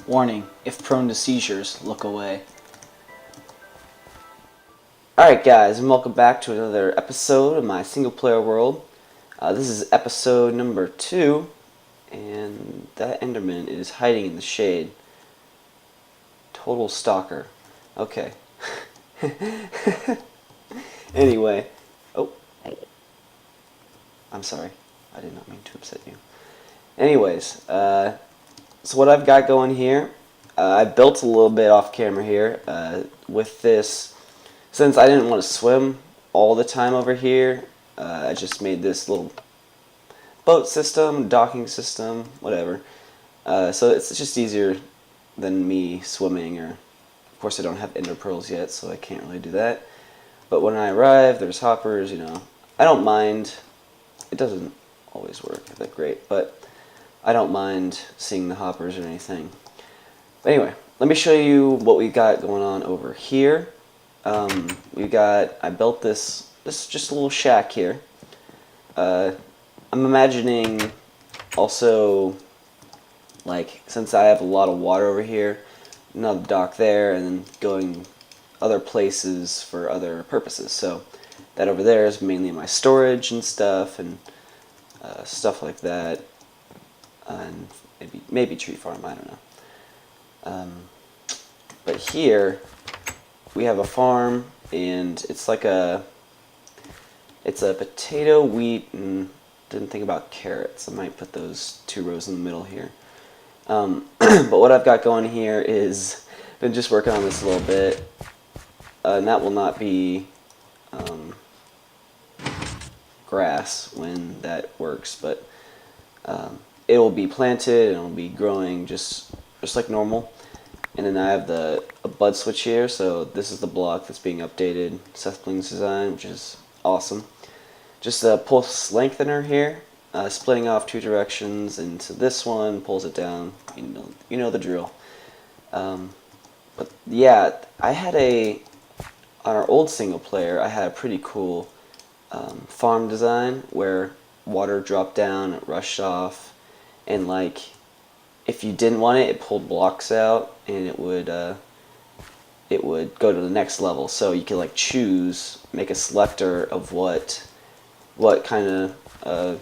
Warning, if prone to seizures, look away. Alright guys, and welcome back to another episode of my single player world. This is episode number 2, and that Enderman is hiding in the shade. Total stalker. Okay. Anyway. Oh. I'm sorry. I did not mean to upset you. Anyways, so what I've got going here, I built a little bit off camera here with this. Since I didn't want to swim all the time over here, I just made this little boat system, docking system, whatever. So it's just easier than me swimming, or of course I don't have ender pearls yet, so I can't really do that. But when I arrive, there's hoppers, you know. I don't mind. It doesn't always work that great, but I don't mind seeing the hoppers or anything. But anyway, let me show you what we got going on over here. I built this just a little shack here. I'm imagining also, like, since I have a lot of water over here, another dock there, and then going other places for other purposes. So that over there is mainly my storage and stuff, and stuff like that, and maybe tree farm, I don't know. But here we have a farm, and it's a potato, wheat, and didn't think about carrots. I might put those 2 rows in the middle here. But what I've got going here is been just working on this a little bit, and that will not be grass when that works, but it will be planted and it will be growing just like normal. And then I have a bud switch here, so this is the block that's being updated, Seth Bling's design, which is awesome. Just a pulse lengthener here, splitting off 2 directions into this one, pulls it down, you know the drill. But yeah, on our old single player, I had a pretty cool farm design where water dropped down, it rushed off, and like, if you didn't want it, it pulled blocks out, and it would go to the next level. So you could like make a selector of what kind of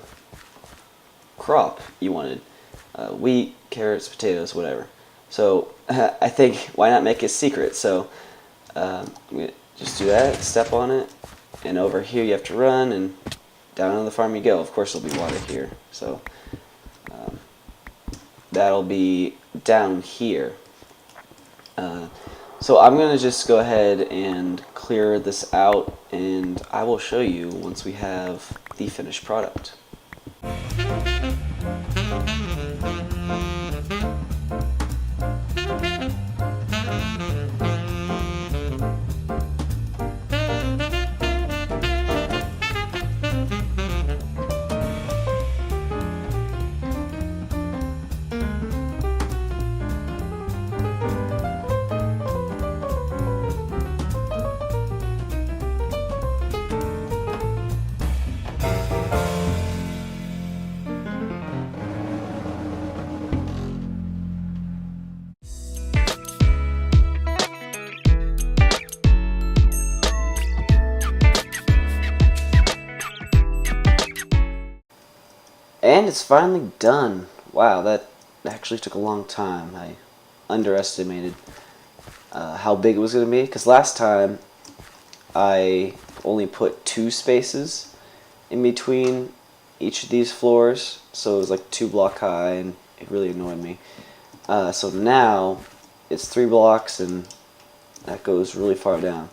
crop you wanted, wheat, carrots, potatoes, whatever. So I think, why not make it secret? So I'm gonna just do that, step on it, and over here you have to run, and down on the farm you go. Of course there'll be water here, so that'll be down here. So I'm going to just go ahead and clear this out, and I will show you once we have the finished product. And it's finally done. Wow, that actually took a long time. I underestimated how big it was going to be, because last time I only put 2 spaces in between each of these floors, so it was like 2 block high, and it really annoyed me. So now it's 3 blocks, and that goes really far down.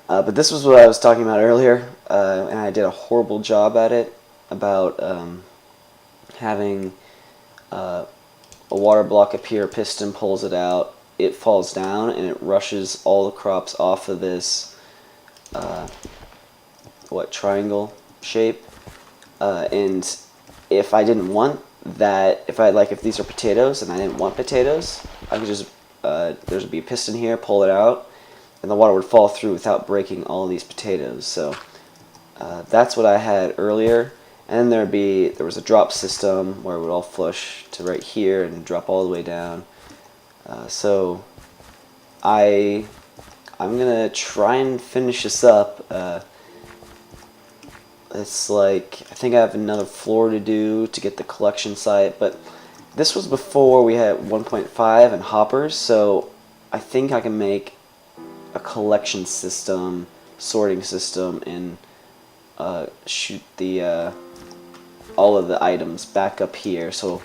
But this was what I was talking about earlier, and I did a horrible job at it, about having a water block appear, piston pulls it out, it falls down, and it rushes all the crops off of this triangle shape. And if I didn't want that, if these are potatoes and I didn't want potatoes, I could just there'd be a piston here, pull it out, and the water would fall through without breaking all these potatoes. So that's what I had earlier. And then there was a drop system where it would all flush to right here and drop all the way down. So I'm gonna try and finish this up. It's like, I think I have another floor to do to get the collection site, but this was before we had 1.5 and hoppers, so I think I can make a collection system, sorting system, and shoot the all of the items back up here, so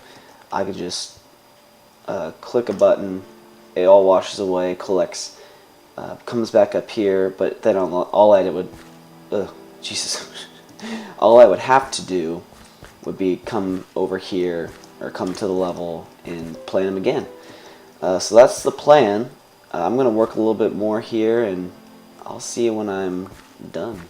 I could just click a button, it all washes away, collects, comes back up here, but then all I would, Jesus, all I would have to do would be come over here, or come to the level and play them again. So that's the plan. I'm going to work a little bit more here, and I'll see you when I'm done.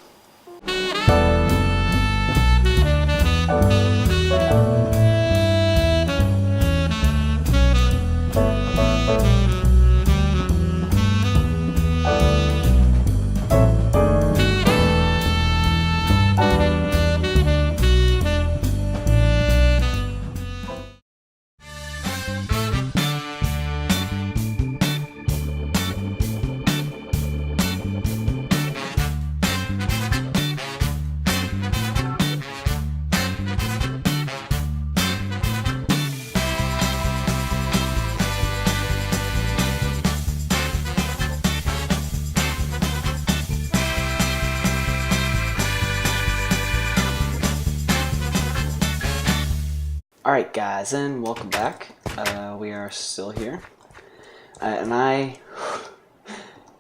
Alright guys, and welcome back. We are still here. And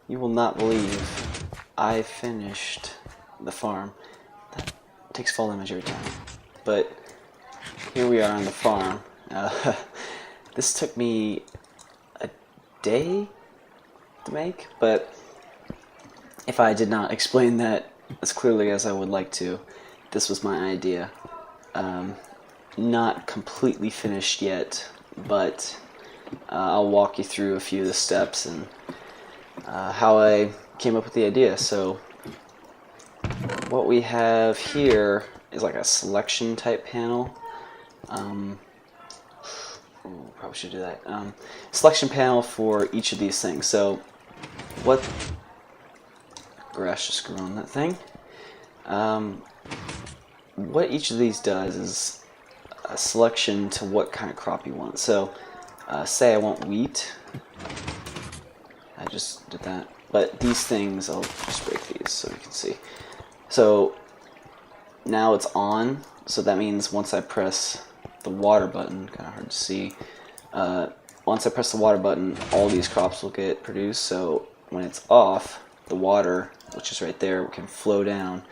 you will not believe, I finished the farm. That takes full image every time. But here we are on the farm. This took me a day to make, but if I did not explain that as clearly as I would like to, this was my idea. Not completely finished yet, but I'll walk you through a few of the steps and how I came up with the idea. So what we have here is like a selection type panel. Probably should do that. Selection panel for each of these things. So what grass just grew on that thing. What each of these does is a selection to what kind of crop you want. So say I want wheat. I just did that. But these things, I'll just break these so you can see. So now it's on. So that means once I press the water button, kind of hard to see. Once I press the water button, all these crops will get produced. So when it's off, the water, which is right there, can flow down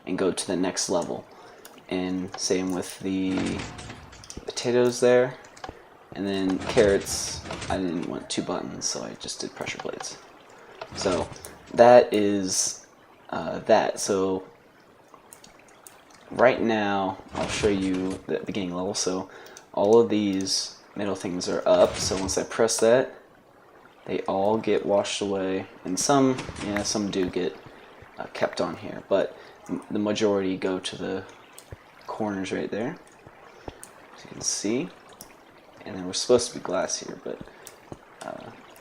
and go to the next level. And same with the potatoes there. And then carrots, I didn't want 2 buttons, so I just did pressure plates. So that is that. So right now, I'll show you the beginning level. So all of these middle things are up. So once I press that, they all get washed away. And some do get kept on here. But the majority go to the corners right there, as you can see. And there was supposed to be glass here, but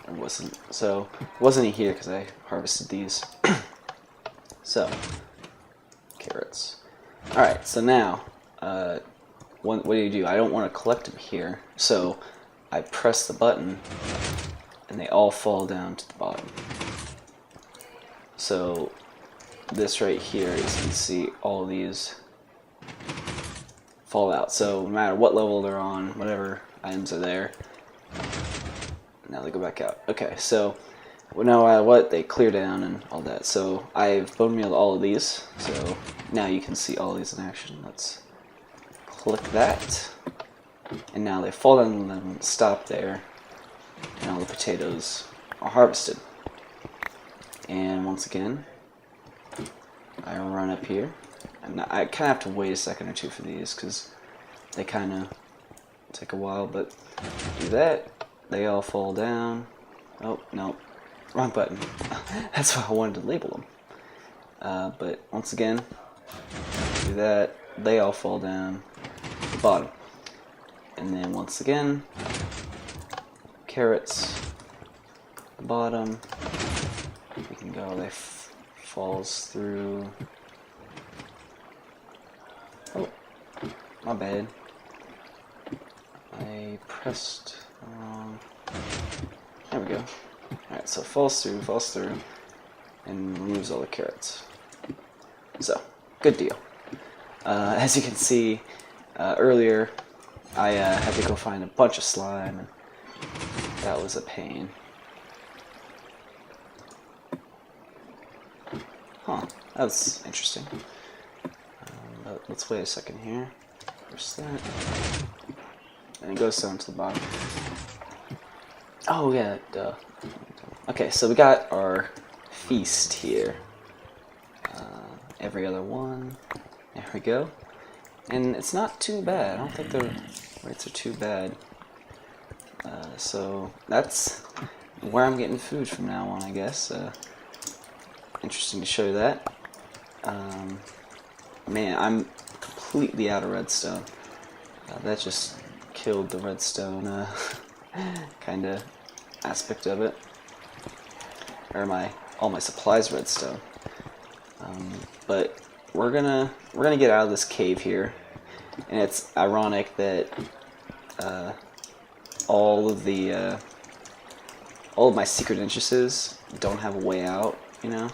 it wasn't. So it wasn't here because I harvested these. So carrots. All right. So now, what do you do? I don't want to collect them here, so I press the button, and they all fall down to the bottom. So this right here, as you can see, all of these fall out. So no matter what level they're on, whatever items are there, now they go back out. Okay, so no matter what, they clear down and all that. So I've bone mealed all of these, so now you can see all of these in action. Let's click that, and now they fall down and then stop there, and all the potatoes are harvested. And once again, I run up here, and I kind of have to wait a second or two for these because they kind of take a while, but do that, they all fall down. Oh, no, wrong button. That's why I wanted to label them. But once again, do that, they all fall down to the bottom. And then once again, carrots, the bottom. We can go, they falls through. Oh, my bad. I pressed wrong. There we go. Alright, so it falls through, and removes all the carrots. So, good deal. As you can see, earlier I had to go find a bunch of slime, and that was a pain. Huh, that was interesting. But let's wait a second here. First that. And it goes down to the bottom. Oh yeah, duh. Okay, so we got our feast here. Every other one. There we go. And it's not too bad. I don't think the rates are too bad. So that's where I'm getting food from now on, I guess. Interesting to show you that. Man, I'm completely out of redstone. That just killed the redstone kind of aspect of it. Or all my supplies redstone. But we're gonna get out of this cave here, and it's ironic that all of my secret entrances don't have a way out, you know.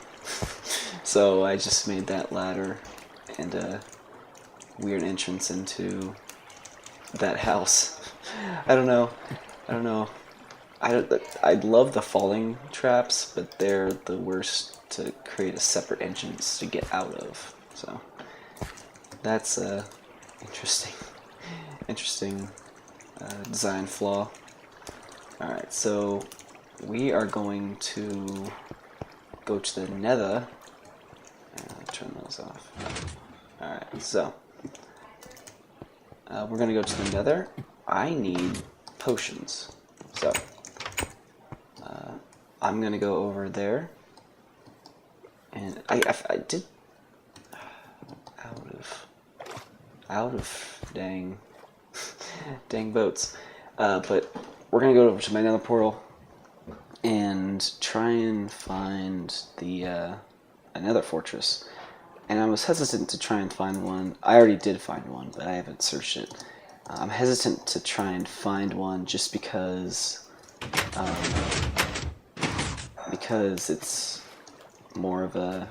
So I just made that ladder and a weird entrance into that house. I don't know. I love the falling traps, but they're the worst to create a separate entrance to get out of. So that's interesting design flaw. All right, so we are going to go to the Nether. Turn those off. All right, so we're gonna go to the Nether. I need potions, so I'm gonna go over there, and I did out of dang boats, but we're gonna go over to my Nether portal and try and find the another fortress. And I was hesitant to try and find one. I already did find one, but I haven't searched it. I'm hesitant to try and find one just because it's more of a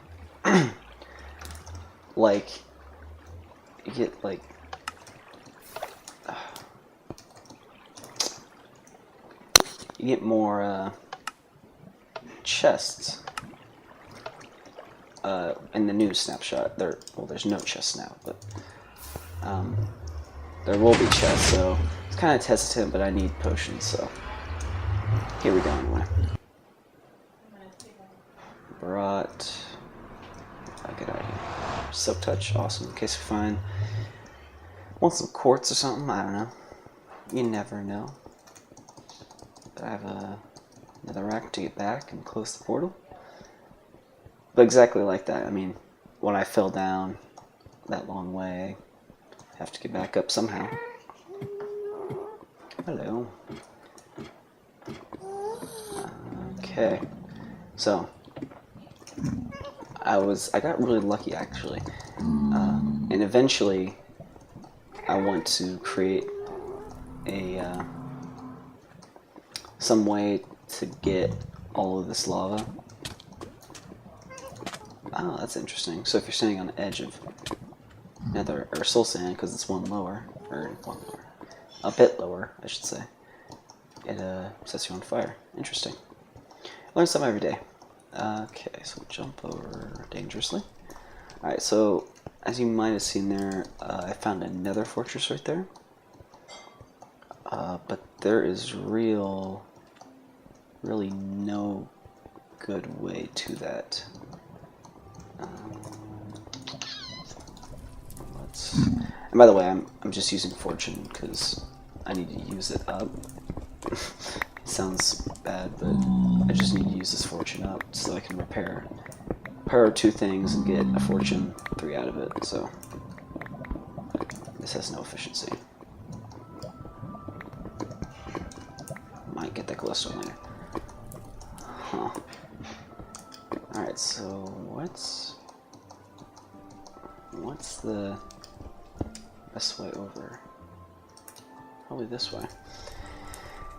like you get like you get more chests in the new snapshot. There's no chests now, but there will be chests, so it's kind of hesitant, but I need potions, so here we go anyway. I'll get out of here. Silk touch, awesome. In case we want some quartz or something, I don't know. You never know. But I have another rack to get back and close the portal. But exactly like that. I mean, when I fell down that long way, I have to get back up somehow. Hello. Okay. So I got really lucky actually, and eventually I want to create a some way to get all of this lava. Oh, that's interesting. So if you're standing on the edge of Nether or soul sand, because it's a bit lower, I should say, it sets you on fire. Interesting. Learn something every day. Okay, so jump over dangerously. Alright, so as you might have seen there, I found a Nether fortress right there. But there is really no good way to that. And by the way, I'm just using fortune because I need to use it up. It sounds bad, but I just need to use this fortune up so I can repair 2 things and get a fortune 3 out of it. So this has no efficiency. Might get that glowstone later. Alright, so what's the best way over? Probably this way.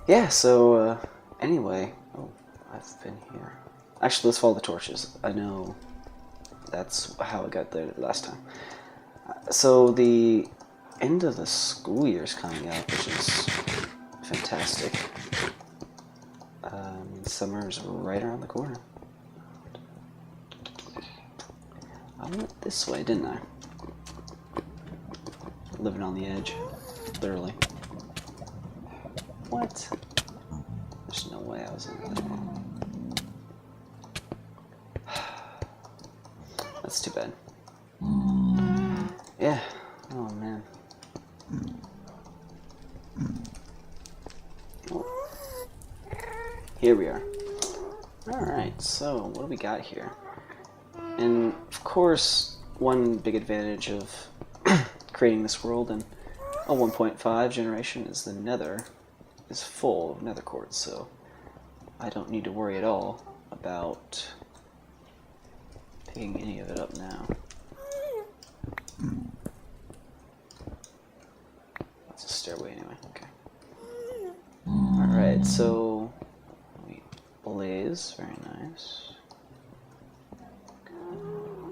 Yeah, so anyway, oh, I've been here. Actually, let's follow the torches. I know that's how I got there last time. So the end of the school year is coming up, which is fantastic. Summer's right around the corner. I went this way, didn't I? Living on the edge, literally. What? There's no way I was in that. That's too bad. Yeah. Oh man. Oh. Here we are. Alright, so what do we got here? And of course, one big advantage of creating this world in a 1.5 generation is the Nether is full of Nether quartz, so I don't need to worry at all about picking any of it up now. That's a stairway anyway, okay. Alright, so blaze, very nice.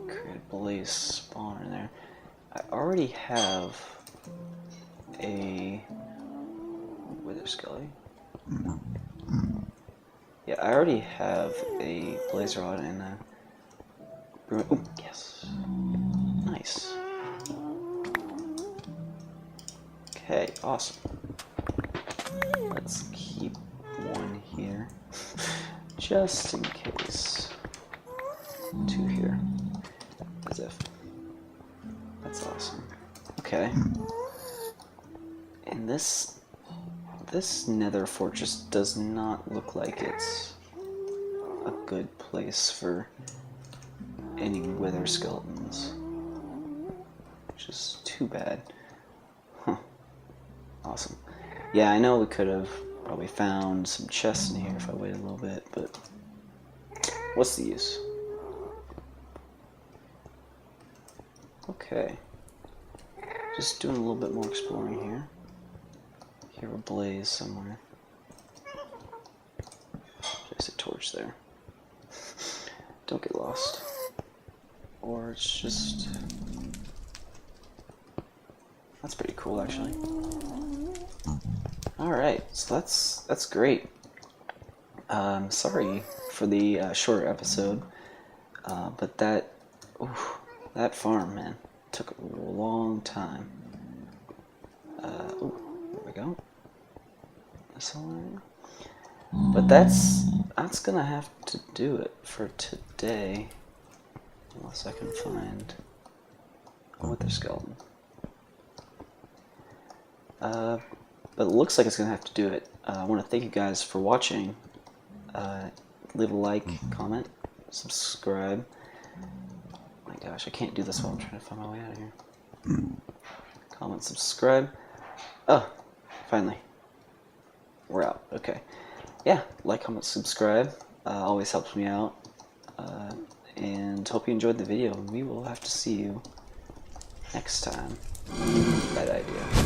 Create a blaze spawn in there. I already have a Wither Skelly. Yeah, I already have a blaze rod and a oh, yes. Nice. Okay, awesome. Let's keep one here. Just in case. Two here. As if. That's awesome. Okay. And this Nether fortress does not look like it's a good place for any wither skeletons. Which is too bad. Huh. Awesome. Yeah, I know we could have probably found some chests in here if I waited a little bit, but what's the use? Okay. Just doing a little bit more exploring here. Hear a blaze somewhere. There's a torch there. Don't get lost. Or it's just... That's pretty cool, actually. Alright, so that's great. Sorry for the shorter episode, but that farm, man, took a long time. Oh, there we go. But that's gonna have to do it for today, unless I can find a wither skeleton. But it looks like it's gonna have to do it. I want to thank you guys for watching. Leave a like, comment, subscribe. Oh my gosh, I can't do this while I'm trying to find my way out of here. Comment, subscribe. Oh, finally. We're out. Okay. Yeah, like, comment, subscribe. Always helps me out. And hope you enjoyed the video. We will have to see you next time. Bad idea.